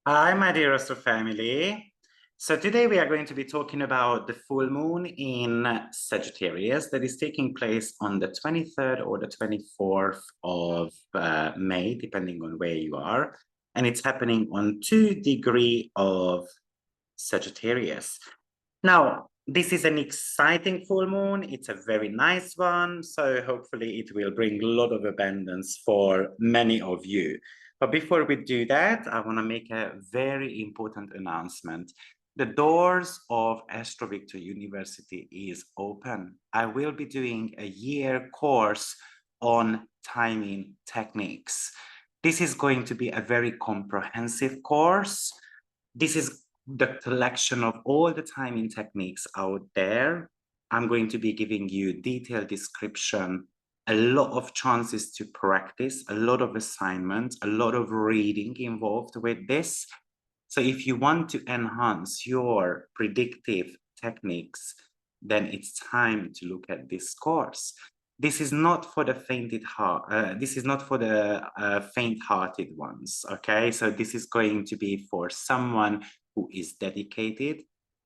Hi, my dear Astro family. So today we are going to be talking about the full moon in Sagittarius that is taking place on the 23rd or the 24th of May, depending on where you are. And it's happening on 2 degrees of Sagittarius. Now, this is an exciting full moon. It's a very nice one. So hopefully it will bring a lot of abundance for many of you. But before we do that, I want to make a very important announcement. The doors of AstroViktor University is open. I will be doing a year course on timing techniques. This is going to be a very comprehensive course. This is the collection of all the timing techniques out there. I'm going to be giving you detailed description, a lot of chances to practice, a lot of assignments, a lot of reading involved with this. So if you want to enhance your predictive techniques, then it's time to look at this course. This is not for the faint-hearted ones, okay? So this is going to be for someone who is dedicated,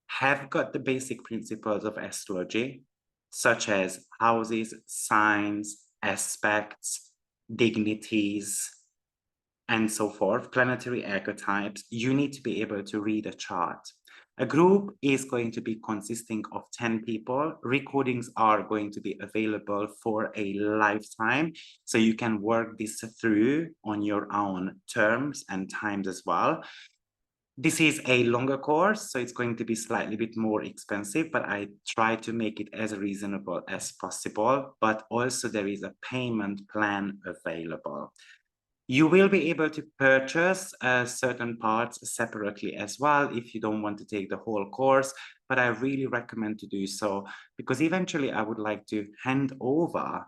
have got the basic principles of astrology, such as houses, signs, aspects, dignities, and so forth, planetary archetypes. You need to be able to read a chart. A group is going to be consisting of 10 people. Recordings are going to be available for a lifetime, so you can work this through on your own terms and times as well. This is a longer course, so it's going to be slightly bit more expensive, but I try to make it as reasonable as possible. But also there is a payment plan available. You will be able to purchase certain parts separately as well if you don't want to take the whole course, but I really recommend to do so because eventually I would like to hand over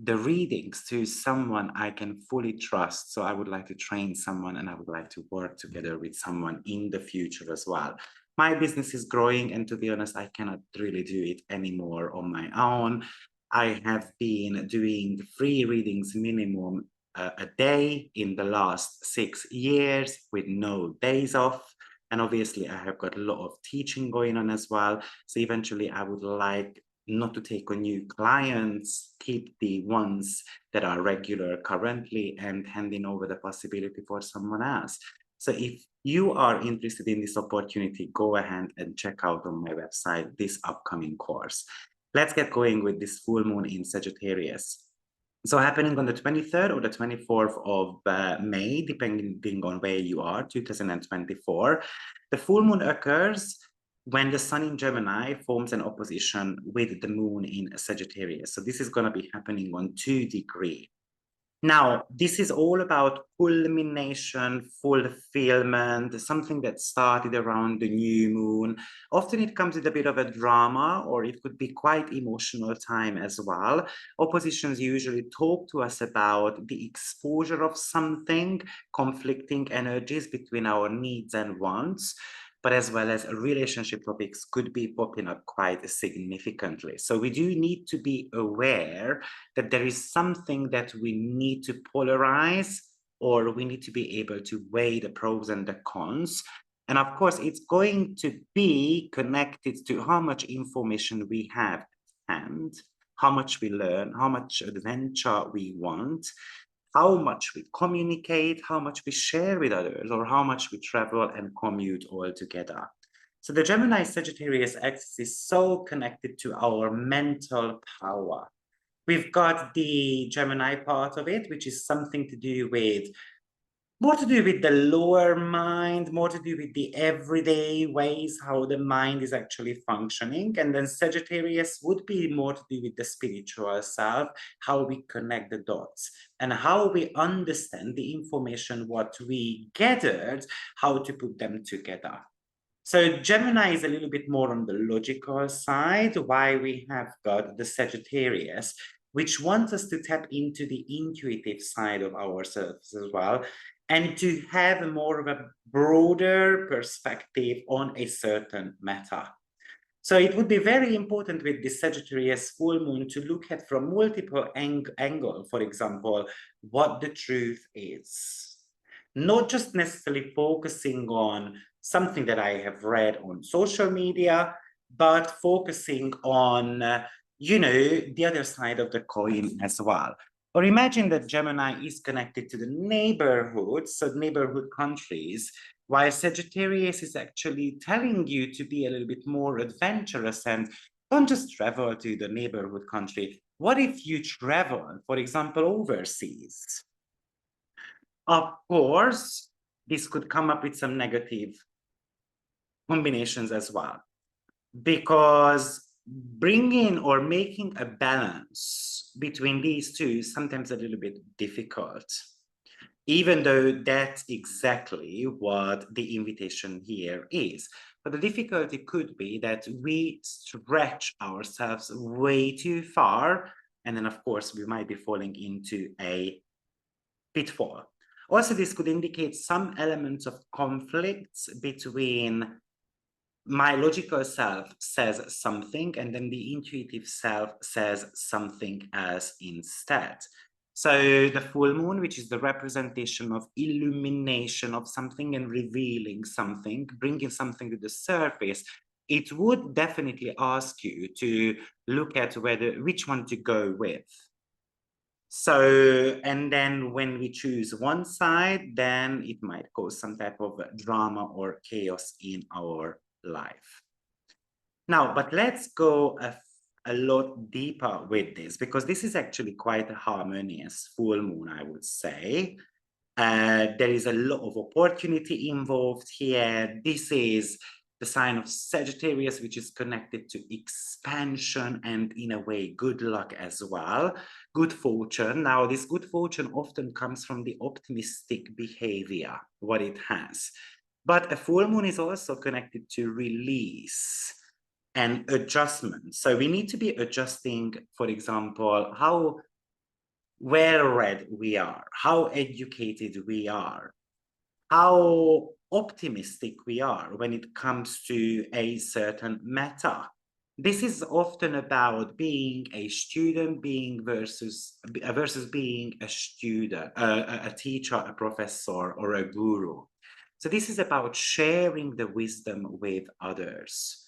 the readings to someone I can fully trust. So I would like to train someone and I would like to work together with someone in the future as well. My business is growing, and to be honest, I cannot really do it anymore on my own. I have been doing free readings minimum a day in the last 6 years with no days off. And obviously I have got a lot of teaching going on as well. So eventually I would like not to take on new clients, keep the ones that are regular currently and handing over the possibility for someone else. So if you are interested in this opportunity, go ahead and check out on my website this upcoming course. Let's get going with this full moon in Sagittarius. So happening on the 23rd or the 24th of May, depending on where you are, 2024, the full moon occurs when the sun in Gemini forms an opposition with the moon in Sagittarius. So this is going to be happening on 2 degrees. Now, this is all about culmination, fulfillment, something that started around the new moon. Often it comes with a bit of a drama, or it could be quite emotional time as well. Oppositions usually talk to us about the exposure of something, conflicting energies between our needs and wants, but as well as relationship topics could be popping up quite significantly. So we do need to be aware that there is something that we need to polarize, or we need to be able to weigh the pros and the cons. And of course, it's going to be connected to how much information we have at hand, how much we learn, how much adventure we want, how much we communicate, how much we share with others, or how much we travel and commute all together. So the Gemini Sagittarius axis is so connected to our mental power. We've got the Gemini part of it, which is something to do with more to do with the lower mind, more to do with the everyday ways how the mind is actually functioning. And then Sagittarius would be more to do with the spiritual self, how we connect the dots and how we understand the information, what we gathered, how to put them together. So Gemini is a little bit more on the logical side, why we have got the Sagittarius, which wants us to tap into the intuitive side of ourselves as well, and to have more of a broader perspective on a certain matter. So it would be very important with the Sagittarius full moon to look at from multiple angles, for example, what the truth is. not just necessarily focusing on something that I have read on social media, but focusing on, the other side of the coin as well. Or imagine that Gemini is connected to the neighborhoods, so neighborhood countries, while Sagittarius is actually telling you to be a little bit more adventurous and don't just travel to the neighborhood country. What if you travel, for example, overseas? Of course, this could come up with some negative combinations as well, because bringing or making a balance between these two is sometimes a little bit difficult, even though that's exactly what the invitation here is. But the difficulty could be that we stretch ourselves way too far, and then of course we might be falling into a pitfall. Also, this could indicate some elements of conflicts between my logical self says something, and then the intuitive self says something else instead. So the full moon, which is the representation of illumination of something and revealing something, bringing something to the surface, it would definitely ask you to look at which one to go with. So, and then when we choose one side, then it might cause some type of drama or chaos in our life. Now, but let's go a lot deeper with this, because this is actually quite a harmonious full moon, I would say. There is a lot of opportunity involved here. This is the sign of Sagittarius, which is connected to expansion and, in a way, good luck as well. Good fortune. Now, this good fortune often comes from the optimistic behavior, what it has. But a full moon is also connected to release and adjustment. So we need to be adjusting, for example, how well-read we are, how educated we are, how optimistic we are when it comes to a certain matter. This is often about being a student, versus being a student, a teacher, a professor, or a guru. So this is about sharing the wisdom with others.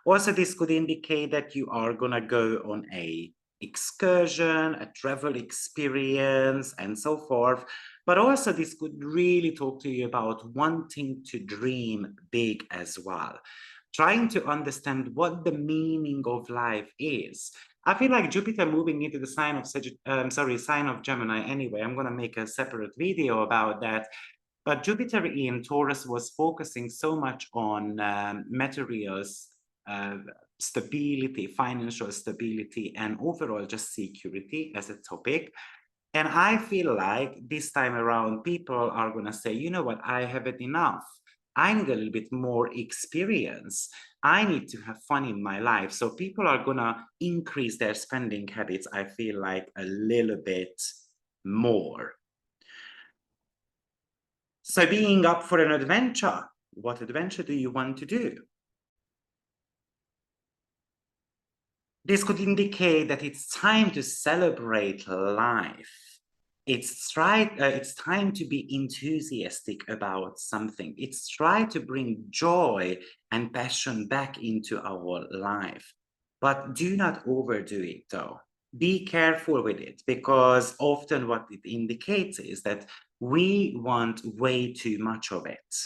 Also, this could indicate that you are gonna go on a excursion, a travel experience, and so forth. But also this could really talk to you about wanting to dream big as well, trying to understand what the meaning of life is. I feel like Jupiter moving into the sign of Gemini anyway. I'm going to make a separate video about that. But Jupiter in Taurus was focusing so much on materials, stability, financial stability, and overall just security as a topic. And I feel like this time around, people are going to say, you know what, I have it enough. I need a little bit more experience. I need to have fun in my life. So people are going to increase their spending habits, I feel like, a little bit more. So being up for an adventure, what adventure do you want to do? This could indicate that it's time to celebrate life. It's time to be enthusiastic about something. It's try to bring joy and passion back into our life. But do not overdo it though. Be careful with it, because often what it indicates is that we want way too much of it.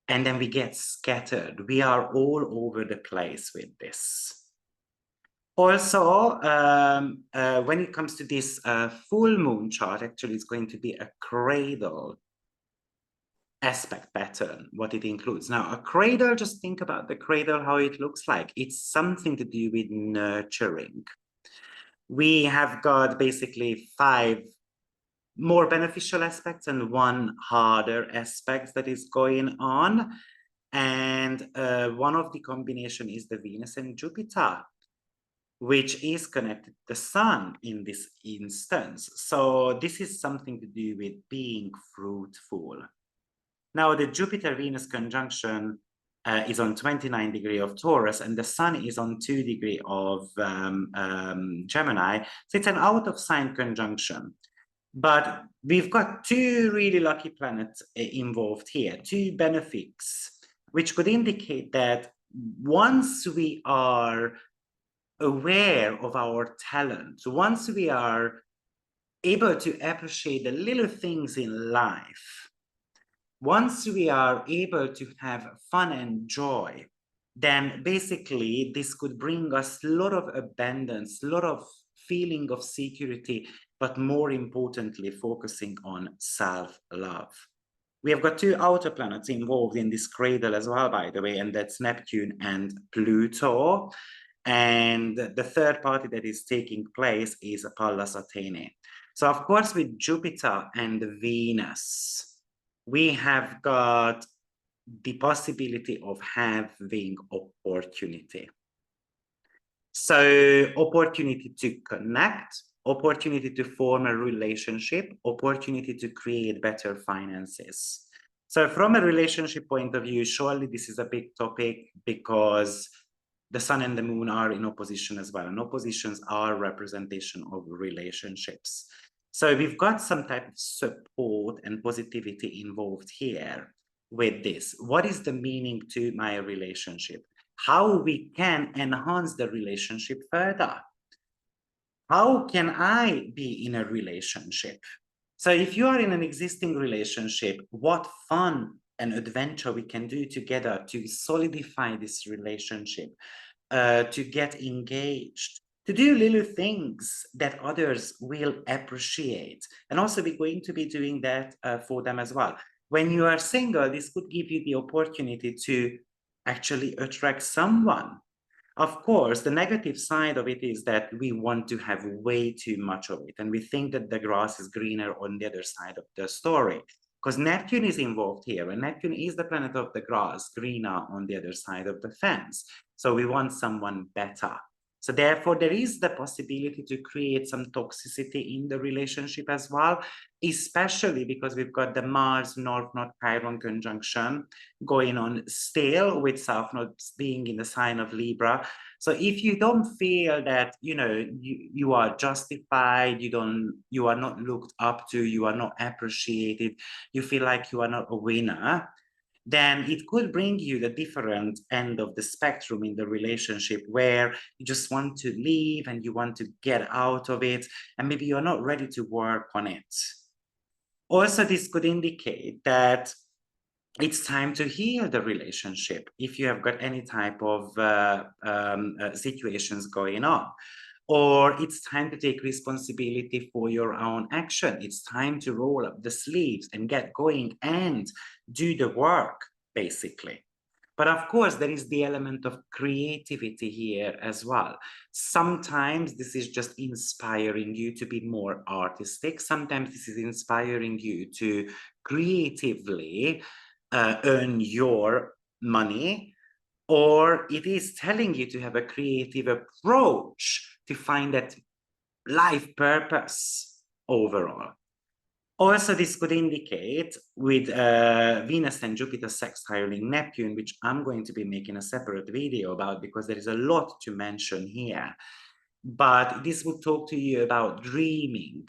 And then we get scattered. We are all over the place with this. Also, when it comes to this full moon chart, actually it's going to be a cradle aspect pattern, what it includes. Now, a cradle, just think about the cradle, how it looks like. It's something to do with nurturing. We have got basically 5 more beneficial aspects and 1 harder aspect that is going on. And one of the combination is the Venus and Jupiter, which is connected to the sun in this instance. So this is something to do with being fruitful. Now, the Jupiter-Venus conjunction is on 29 degree of Taurus, and the sun is on 2 degree of Gemini. So it's an out of sign conjunction. But we've got two really lucky planets involved here, two benefics, which could indicate that once we are aware of our talent, once we are able to appreciate the little things in life, once we are able to have fun and joy, then basically this could bring us a lot of abundance, a lot of feeling of security, but more importantly, focusing on self-love. We have got two outer planets involved in this cradle as well, by the way, and that's Neptune and Pluto. And the third party that is taking place is Pallas Athene. So of course, with Jupiter and Venus, we have got the possibility of having opportunity. So opportunity to connect, opportunity to form a relationship, opportunity to create better finances. So from a relationship point of view, surely this is a big topic because the sun and the moon are in opposition as well. And oppositions are representation of relationships. So we've got some type of support and positivity involved here with this. What is the meaning to my relationship? How we can enhance the relationship further? How can I be in a relationship? So if you are in an existing relationship, what fun and adventure we can do together to solidify this relationship, to get engaged, to do little things that others will appreciate. And also we're going to be doing that for them as well. When you are single, this could give you the opportunity to actually attract someone. Of course, the negative side of it is that we want to have way too much of it. And we think that the grass is greener on the other side of the story. Because Neptune is involved here, and Neptune is the planet of the grass, greener on the other side of the fence. So we want someone better. So therefore, there is the possibility to create some toxicity in the relationship as well, especially because we've got the Mars North Node Chiron conjunction going on still, with South Node being in the sign of Libra. So if you don't feel that, you know, you are justified, you are not looked up to, you are not appreciated, you feel like you are not a winner, then it could bring you the different end of the spectrum in the relationship where you just want to leave and you want to get out of it, and maybe you're not ready to work on it. Also, this could indicate that it's time to heal the relationship if you have got any type of situations going on. Or it's time to take responsibility for your own action. It's time to roll up the sleeves and get going and do the work, basically. But of course, there is the element of creativity here as well. Sometimes this is just inspiring you to be more artistic. Sometimes this is inspiring you to creatively earn your money, or it is telling you to have a creative approach to find that life purpose overall. Also, this could indicate with Venus and Jupiter sextiling Neptune, which I'm going to be making a separate video about because there is a lot to mention here. But this would talk to you about dreaming,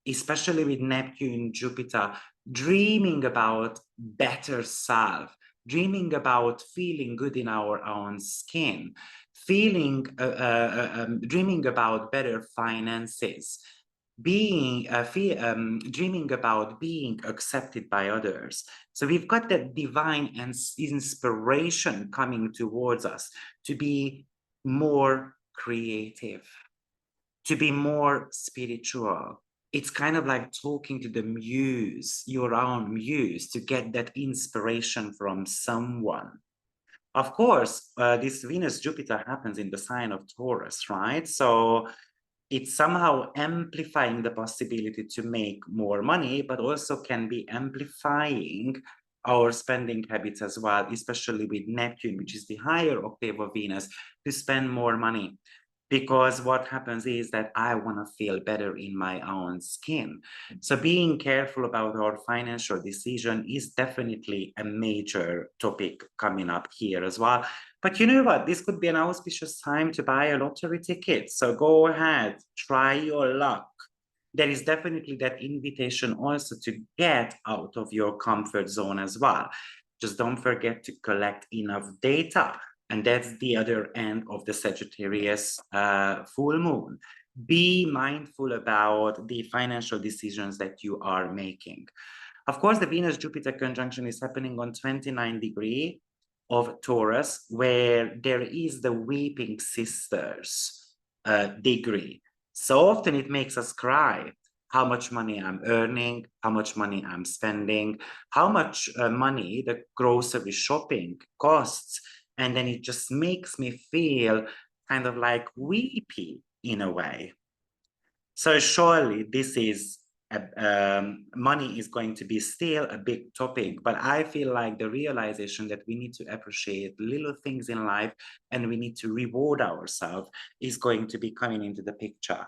especially with Neptune, Jupiter, dreaming about better self, dreaming about feeling good in our own skin, dreaming about better finances, dreaming about being accepted by others. So we've got that divine and inspiration coming towards us to be more creative, to be more spiritual. It's kind of like talking to the muse, your own muse, to get that inspiration from someone. Of course, this Venus-Jupiter happens in the sign of Taurus, right? So it's somehow amplifying the possibility to make more money, but also can be amplifying our spending habits as well, especially with Neptune, which is the higher octave of Venus, to spend more money. Because what happens is that I want to feel better in my own skin. So being careful about our financial decision is definitely a major topic coming up here as well. But you know what? This could be an auspicious time to buy a lottery ticket. So go ahead, try your luck. there is definitely that invitation also to get out of your comfort zone as well. Just don't forget to collect enough data. And that's the other end of the Sagittarius full moon. Be mindful about the financial decisions that you are making. Of course, the Venus-Jupiter conjunction is happening on 29 degree of Taurus, where there is the Weeping Sisters degree. So often it makes us cry. How much money I'm earning, how much money I'm spending, how much money the grocery shopping costs. And then it just makes me feel kind of like weepy in a way. So surely this is, money is going to be still a big topic, but I feel like the realization that we need to appreciate little things in life and we need to reward ourselves is going to be coming into the picture.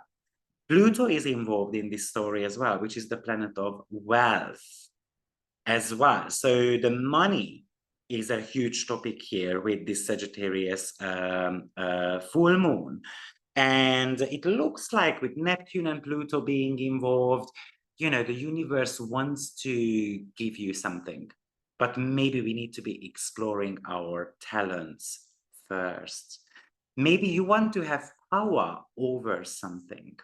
Pluto is involved in this story as well, which is the planet of wealth as well. So the money is a huge topic here with this Sagittarius full moon. And it looks like with Neptune and Pluto being involved, you know, the universe wants to give you something, but maybe we need to be exploring our talents first. Maybe you want to have power over something.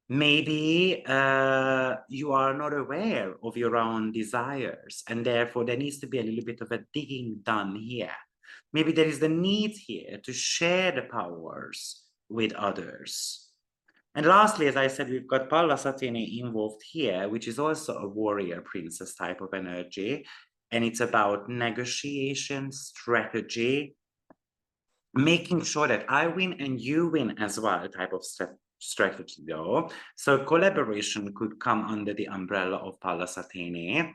Maybe you are not aware of your own desires, and therefore there needs to be a little bit of a digging done here. Maybe there is the need here to share the powers with others. And lastly, as I said, we've got Pallas Athene involved here, which is also a warrior princess type of energy. And it's about negotiation, strategy, making sure that I win and you win as well type of strategy though. So collaboration could come under the umbrella of Pallas Athene.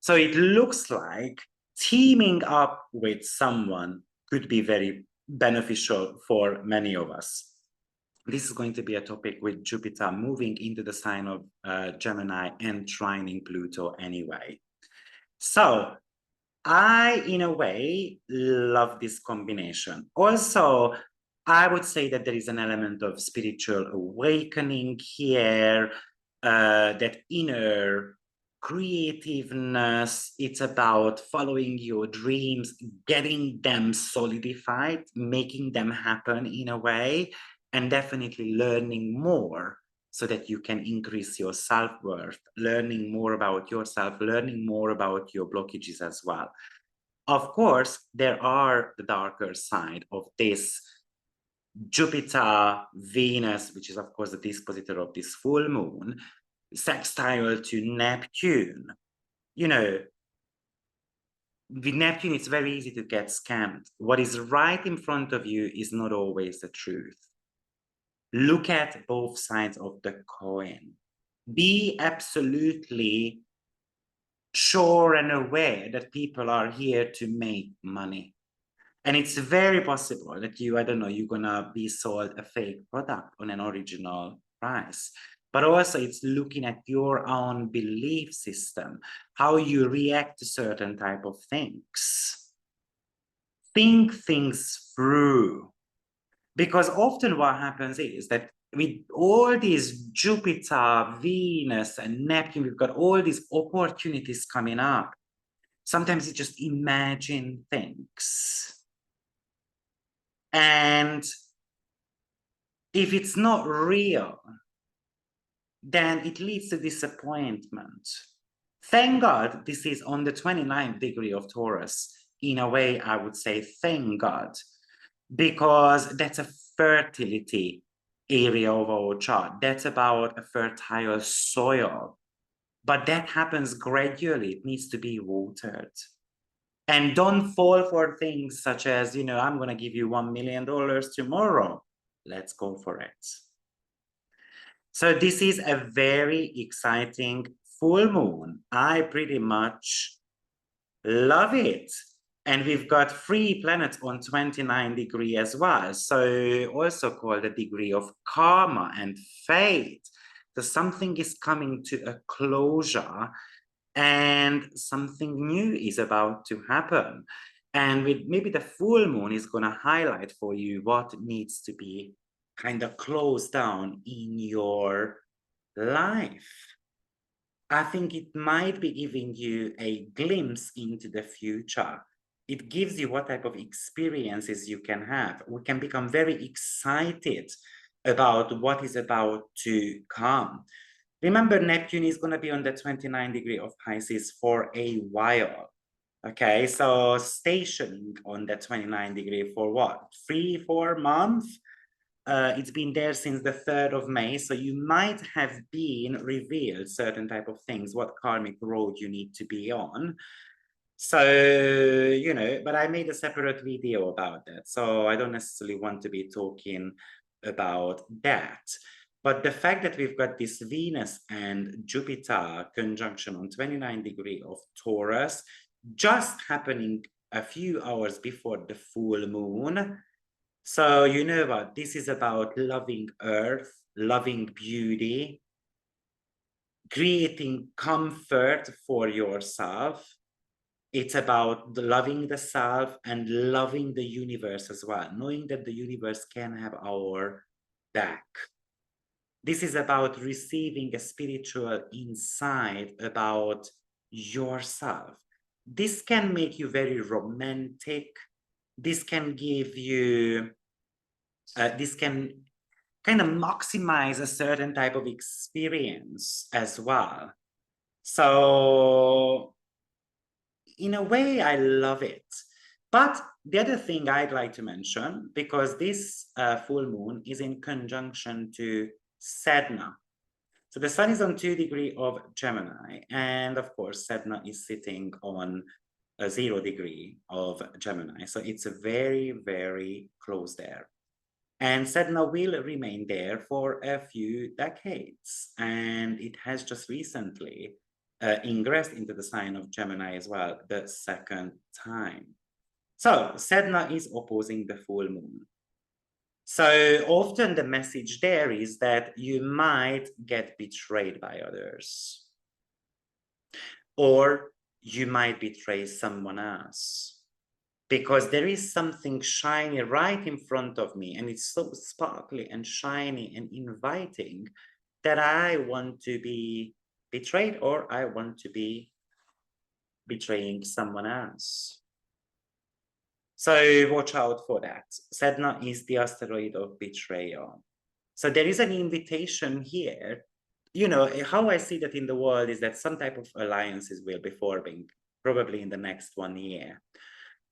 So it looks like teaming up with someone could be very beneficial for many of us. This is going to be a topic with Jupiter moving into the sign of Gemini and trining Pluto anyway. So I, in a way, love this combination. Also, I would say that there is an element of spiritual awakening here, that inner creativeness. It's about following your dreams, getting them solidified, making them happen in a way, and definitely learning more so that you can increase your self-worth, learning more about yourself, learning more about your blockages as well. Of course, there are the darker side of this Jupiter, Venus, which is of course the dispositor of this full moon, sextile to Neptune. You know, with Neptune, it's very easy to get scammed. What is right in front of you is not always the truth. Look at both sides of the coin. Be absolutely sure and aware that people are here to make money. And it's very possible that you, I don't know, you're gonna be sold a fake product on an original price. But also it's looking at your own belief system, how you react to certain type of things. Think things through. Because often what happens is that with all these Jupiter, Venus, and Neptune, we've got all these opportunities coming up. Sometimes you just imagine things. And if it's not real, then it leads to disappointment. Thank God this is on the 29th degree of Taurus. In a way, I would say thank God, because that's a fertility area of our chart. That's about a fertile soil. But that happens gradually. It needs to be watered. And don't fall for things such as, you know, I'm going to give you $1 million tomorrow. Let's go for it. So this is a very exciting full moon. I pretty much love it. And we've got 3 planets on 29 degree as well. So also called the degree of karma and fate. So something is coming to a closure and something new is about to happen. And with maybe the full moon is going to highlight for you what needs to be kind of closed down in your life. I think it might be giving you a glimpse into the future. It gives you what type of experiences you can have. We can become very excited about what is about to come. Remember, Neptune is going to be on the 29 degree of Pisces for a while. Okay, so stationing on the 29 degree for what? 3-4 months? It's been there since the 3rd of May, so you might have been revealed certain type of things, what karmic road you need to be on. So, you know, but I made a separate video about that, so I don't necessarily want to be talking about that. But the fact that we've got this Venus and Jupiter conjunction on 29 degree of Taurus, just happening a few hours before the full moon. So you know what, this is about loving earth, loving beauty, creating comfort for yourself. It's about loving the self and loving the universe as well, knowing that the universe can have our back. This is about receiving a spiritual insight about yourself. This can make you very romantic. This can give you, this can kind of maximize a certain type of experience as well. So in a way, I love it. But the other thing I'd like to mention, because this full moon is in conjunction to Sedna. So the sun is on 2 degree of Gemini, and of course, Sedna is sitting on a 0 degree of Gemini. So it's very, very close there. And Sedna will remain there for a few decades. And it has just recently ingressed into the sign of Gemini as well, the 2nd time. So Sedna is opposing the full moon. So often the message there is that you might get betrayed by others, or you might betray someone else, because there is something shiny right in front of me, and it's so sparkly and shiny and inviting that I want to be betrayed, or I want to be betraying someone else. So watch out for that. Sedna is the asteroid of betrayal. So there is an invitation here. You know, how I see that in the world is that some type of alliances will be forming, probably in the next 1 year.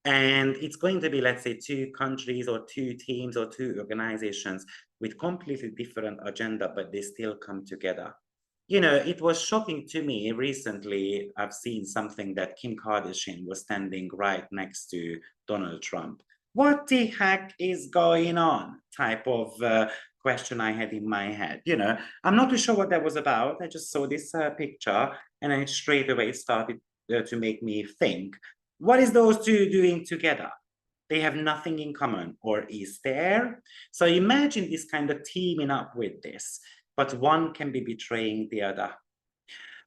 And it's going to be, let's say, 2 countries or 2 teams or 2 organizations with completely different agenda, but they still come together. You know, it was shocking to me recently. I've seen something that Kim Kardashian was standing right next to Donald Trump. What the heck is going on? Type of question I had in my head. You know, I'm not too sure what that was about. I just saw this picture and then straight away it started to make me think, what is those 2 doing together? They have nothing in common, or is there? So imagine this kind of teaming up with this, but one can be betraying the other.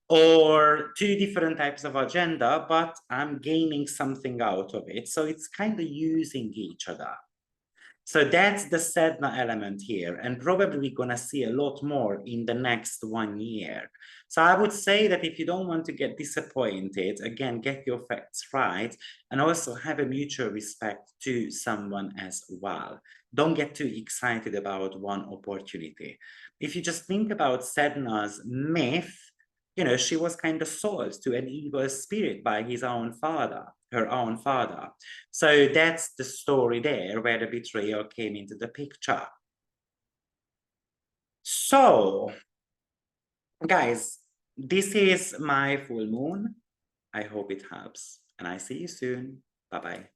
Or 2 different types of agenda, but I'm gaining something out of it. So it's kind of using each other. So that's the Sedna element here. And probably we're going to see a lot more in the next 1 year. So I would say that if you don't want to get disappointed, again, get your facts right, and also have a mutual respect to someone as well. Don't get too excited about one opportunity. If you just think about Sedna's myth, you know, she was kind of sold to an evil spirit by his own father, her own father. So that's the story there where the betrayal came into the picture. So, guys, this is my full moon. I hope it helps, and I see you soon. Bye-bye.